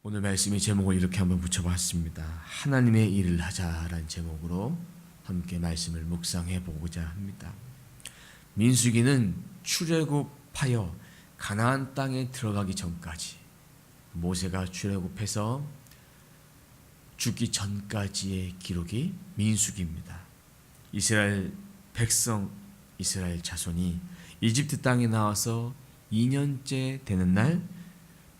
오늘 말씀의 제목을 이렇게 한번 붙여봤습니다. 하나님의 일을 하자라는 제목으로 함께 말씀을 묵상해 보고자 합니다. 민수기는 출애굽하여 가나안 땅에 들어가기 전까지, 모세가 출애굽해서 죽기 전까지의 기록이 민수기입니다. 이스라엘 백성, 이스라엘 자손이 이집트 땅에 나와서 2년째 되는 날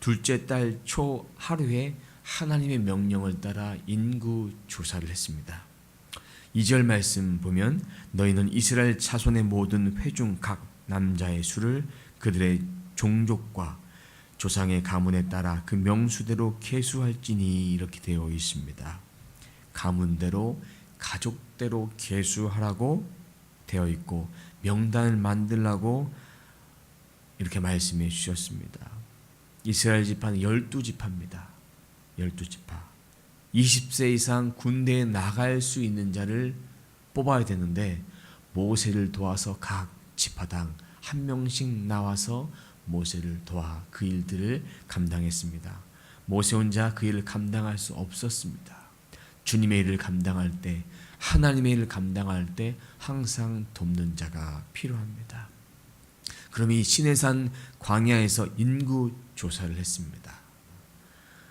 둘째 달 초 하루에 하나님의 명령을 따라 인구 조사를 했습니다. 2절 말씀 보면 너희는 이스라엘 자손의 모든 회중 각 남자의 수를 그들의 종족과 조상의 가문에 따라 그 명수대로 계수할지니, 이렇게 되어 있습니다. 가문대로 가족대로 계수하라고 되어 있고 명단을 만들라고 이렇게 말씀해 주셨습니다. 이스라엘 지파는 12지파입니다. 12지파. 20세 이상 군대에 나갈 수 있는 자를 뽑아야 되는데 모세를 도와서 각 지파당 한 명씩 나와서 모세를 도와 그 일들을 감당했습니다. 모세 혼자 그 일을 감당할 수 없었습니다. 주님의 일을 감당할 때, 하나님의 일을 감당할 때 항상 돕는 자가 필요합니다. 그럼 이 시내산 광야에서 인구 조사를 했습니다.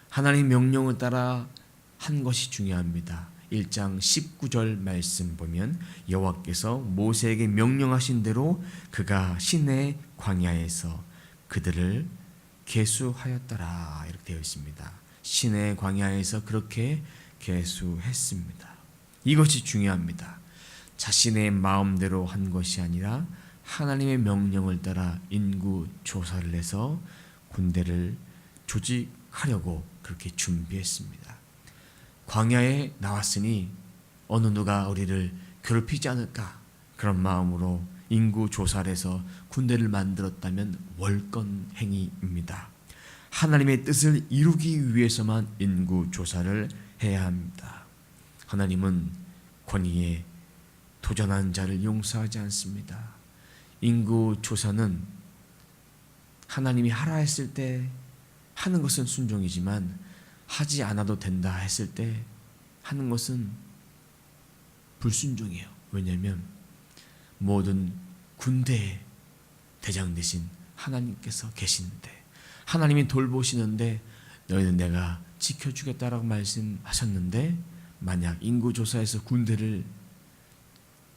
하나님 명령을 따라 한 것이 중요합니다. 1장 19절 말씀 보면 여호와께서 모세에게 명령하신 대로 그가 시내 광야에서 그들을 계수하였더라, 이렇게 되어 있습니다. 시내 광야에서 그렇게 계수했습니다. 이것이 중요합니다. 자신의 마음대로 한 것이 아니라 하나님의 명령을 따라 인구 조사를 해서 군대를 조직하려고 그렇게 준비했습니다. 광야에 나왔으니 어느 누가 우리를 괴롭히지 않을까, 그런 마음으로 인구 조사를 해서 군대를 만들었다면 월권 행위입니다. 하나님의 뜻을 이루기 위해서만 인구 조사를 해야 합니다. 하나님은 권위에 도전한 자를 용서하지 않습니다. 인구 조사는 하나님이 하라 했을 때 하는 것은 순종이지만 하지 않아도 된다 했을 때 하는 것은 불순종이에요. 왜냐하면 모든 군대의 대장 되신 하나님께서 계시는데, 하나님이 돌보시는데 너희는 내가 지켜주겠다라고 말씀하셨는데, 만약 인구조사에서 군대를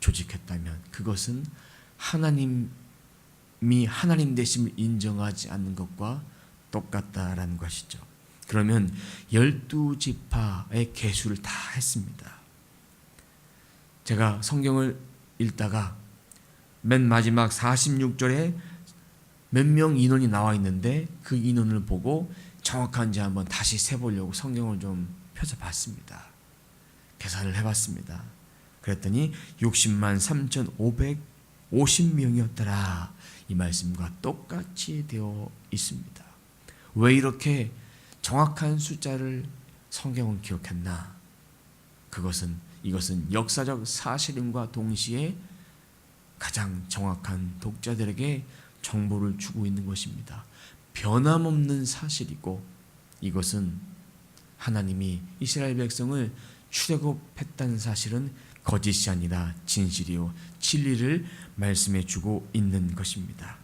조직했다면 그것은 하나님이 하나님 되심을 인정하지 않는 것과 똑같다라는 것이죠. 그러면 12지파의 계수를 다 했습니다. 제가 성경을 읽다가 맨 마지막 46절에 몇 명 인원이 나와 있는데 그 인원을 보고 정확한지 한번 다시 세보려고 성경을 좀 펴서 봤습니다. 계산을 해봤습니다. 그랬더니 60만 3,550명이었더라. 이 말씀과 똑같이 되어 있습니다. 왜 이렇게 정확한 숫자를 성경은 기록했나? 이것은 역사적 사실임과 동시에 가장 정확한 독자들에게 정보를 주고 있는 것입니다. 변함없는 사실이고, 이것은 하나님이 이스라엘 백성을 출애굽했다는 사실은 거짓이 아니라 진실이요 진리를 말씀해 주고 있는 것입니다.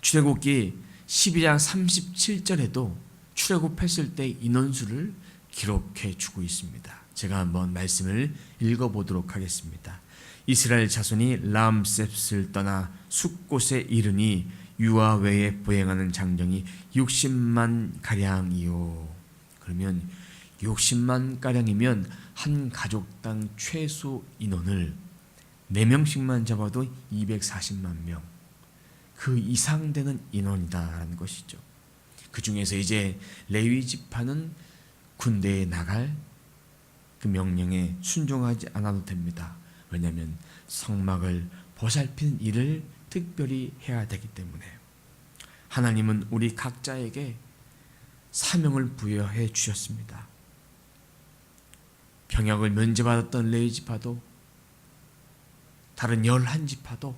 출애굽기 12장 37절에도 출애굽했을 때 인원수를 기록해 주고 있습니다. 제가 한번 말씀을 읽어보도록 하겠습니다. 이스라엘 자손이 람셋을 떠나 숫곳에 이르니 유아 외에 보행하는 장정이 60만 가량이요. 그러면 60만 가량이면 한 가족당 최소 인원을 4명씩만 잡아도 240만 명, 그 이상 되는 인원이다라는 것이죠. 그 중에서 이제 레위 지파는 군대에 나갈 그 명령에 순종하지 않아도 됩니다. 왜냐하면 성막을 보살피는 일을 특별히 해야 되기 때문에. 하나님은 우리 각자에게 사명을 부여해 주셨습니다. 병역을 면제받았던 레위 지파도 다른 11지파도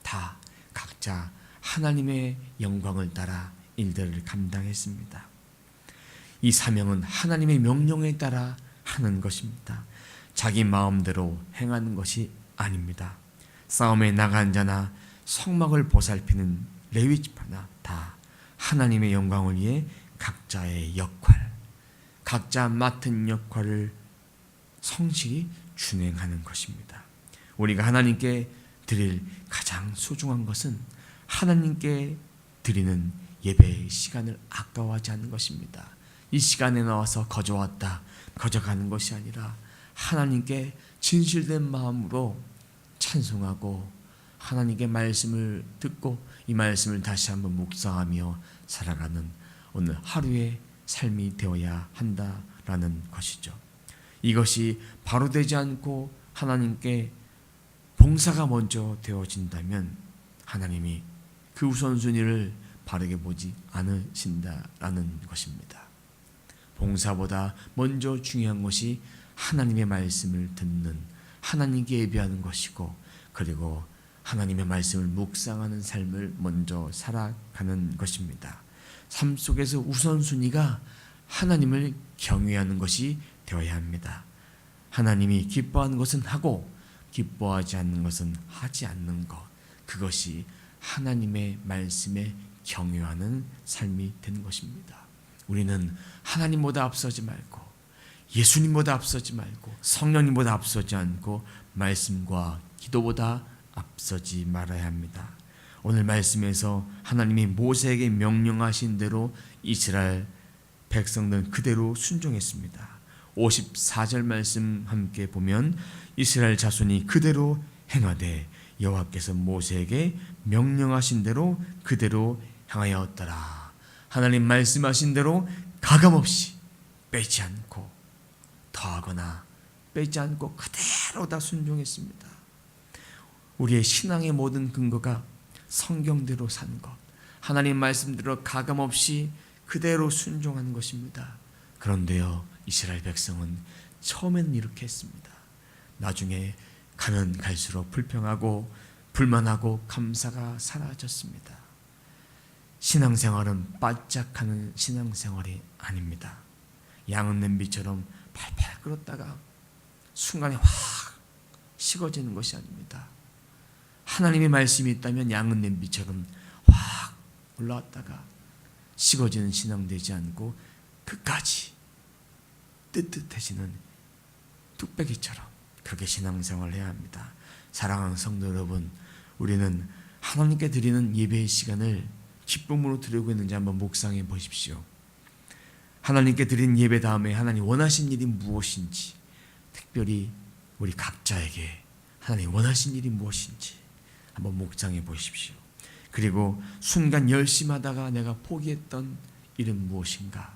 다 각자 하나님의 영광을 따라 일들을 감당했습니다. 이 사명은 하나님의 명령에 따라 하는 것입니다. 자기 마음대로 행하는 것이 아닙니다. 싸움에 나간 자나 성막을 보살피는 레위 지파나 다 하나님의 영광을 위해 각자의 역할, 각자 맡은 역할을 성실히 준행하는 것입니다. 우리가 하나님께 드릴 가장 소중한 것은 하나님께 드리는 예배의 시간을 아까워하지 않는 것입니다. 이 시간에 나와서 거저 왔다, 거저 가는 것이 아니라 하나님께 진실된 마음으로 찬송하고 하나님께 말씀을 듣고 이 말씀을 다시 한번 묵상하며 살아가는 오늘 하루의 삶이 되어야 한다라는 것이죠. 이것이 바로 되지 않고 하나님께 봉사가 먼저 되어진다면 하나님이 그 우선순위를 바르게 보지 않으신다라는 것입니다. 봉사보다 먼저 중요한 것이 하나님의 말씀을 듣는, 하나님께 예배하는 것이고, 그리고 하나님의 말씀을 묵상하는 삶을 먼저 살아가는 것입니다. 삶 속에서 우선순위가 하나님을 경외하는 것이 되어야 합니다. 하나님이 기뻐하는 것은 하고 기뻐하지 않는 것은 하지 않는 것, 그것이 하나님의 말씀에 경외하는 삶이 되는 것입니다. 우리는 하나님보다 앞서지 말고 예수님보다 앞서지 말고 성령님보다 앞서지 않고 말씀과 기도보다 앞서지 말아야 합니다. 오늘 말씀에서 하나님이 모세에게 명령하신 대로 이스라엘 백성들은 그대로 순종했습니다. 54절 말씀 함께 보면 이스라엘 자손이 그대로 행하되 여호와께서 모세에게 명령하신 대로 그대로 행하였더라. 하나님 말씀하신 대로 가감없이 빼지 않고 더하거나 빼지 않고 그대로 다 순종했습니다. 우리의 신앙의 모든 근거가 성경대로 사는 것, 하나님 말씀대로 가감없이 그대로 순종하는 것입니다. 그런데요, 이스라엘 백성은 처음에는 이렇게 했습니다. 나중에 가면 갈수록 불평하고 불만하고 감사가 사라졌습니다. 신앙생활은 바짝하는 신앙생활이 아닙니다. 양은 냄비처럼 팔팔 끓었다가 순간에 확 식어지는 것이 아닙니다. 하나님의 말씀이 있다면 양은 냄비처럼 확 올라왔다가 식어지는 신앙 되지 않고 끝까지 뜨뜻해지는 뚝배기처럼 그렇게 신앙생활을 해야 합니다. 사랑하는 성도 여러분, 우리는 하나님께 드리는 예배의 시간을 기쁨으로 드리고 있는지 한번 묵상해 보십시오. 하나님께 드린 예배 다음에 하나님 원하신 일이 무엇인지, 특별히 우리 각자에게 하나님 원하신 일이 무엇인지 한번 묵상해 보십시오. 그리고 순간 열심하다가 내가 포기했던 일은 무엇인가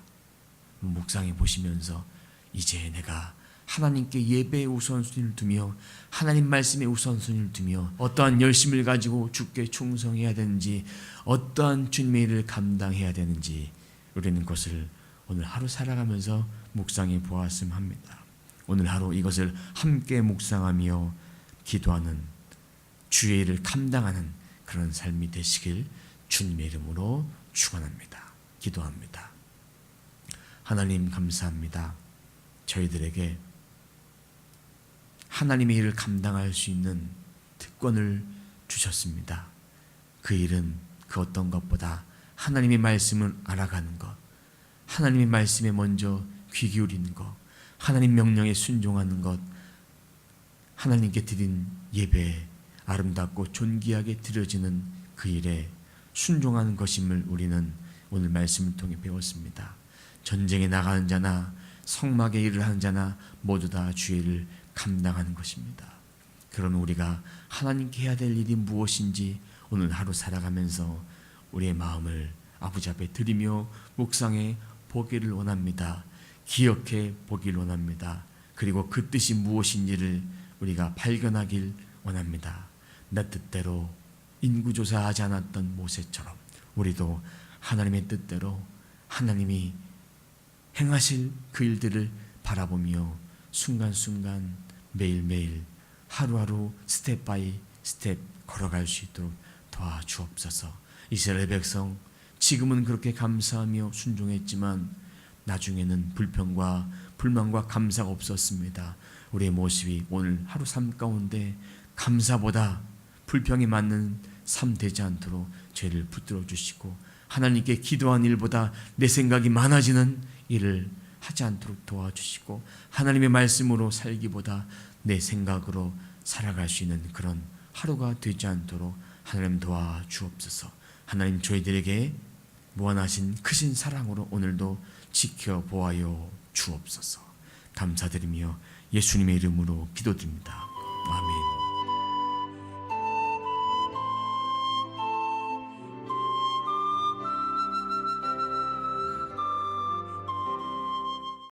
묵상해 보시면서 이제 내가 하나님께 예배의 우선순위를 두며 하나님 말씀의 우선순위를 두며 어떠한 열심을 가지고 주께 충성해야 되는지, 어떠한 주님의 일을 감당해야 되는지 우리는 그것을 오늘 하루 살아가면서 묵상해 보았으면 합니다. 오늘 하루 이것을 함께 묵상하며 기도하는, 주의 일을 감당하는 그런 삶이 되시길 주님의 이름으로 축원합니다. 기도합니다. 하나님 감사합니다. 저희들에게 하나님의 일을 감당할 수 있는 특권을 주셨습니다. 그 일은 그 어떤 것보다 하나님의 말씀을 알아가는 것, 하나님의 말씀에 먼저 귀 기울이는 것, 하나님 명령에 순종하는 것, 하나님께 드린 예배에 아름답고 존귀하게 드려지는 그 일에 순종하는 것임을 우리는 오늘 말씀을 통해 배웠습니다. 전쟁에 나가는 자나 성막에 일을 하는 자나 모두 다 주의 일을 감당하는 것입니다. 그런 우리가 하나님께 해야 될 일이 무엇인지 오늘 하루 살아가면서 우리의 마음을 아버지 앞에 드리며 묵상해 보기를 원합니다. 기억해 보기를 원합니다. 그리고 그 뜻이 무엇인지를 우리가 발견하길 원합니다. 내 뜻대로 인구조사하지 않았던 모세처럼 우리도 하나님의 뜻대로 하나님이 행하실 그 일들을 바라보며 순간순간 매일매일 하루하루 스텝 바이 스텝 걸어갈 수 있도록 도와주옵소서. 이스라엘 백성 지금은 그렇게 감사하며 순종했지만 나중에는 불평과 불만과 감사가 없었습니다. 우리의 모습이 오늘 하루 삶 가운데 감사보다 불평이 맞는 삶 되지 않도록 죄를 붙들어 주시고, 하나님께 기도한 일보다 내 생각이 많아지는 일을 하지 않도록 도와주시고, 하나님의 말씀으로 살기보다 내 생각으로 살아갈 수 있는 그런 하루가 되지 않도록 하나님 도와주옵소서. 하나님, 저희들에게 무한하신 크신 사랑으로 오늘도 지켜보아요 주옵소서. 감사드리며 예수님의 이름으로 기도드립니다. 아멘.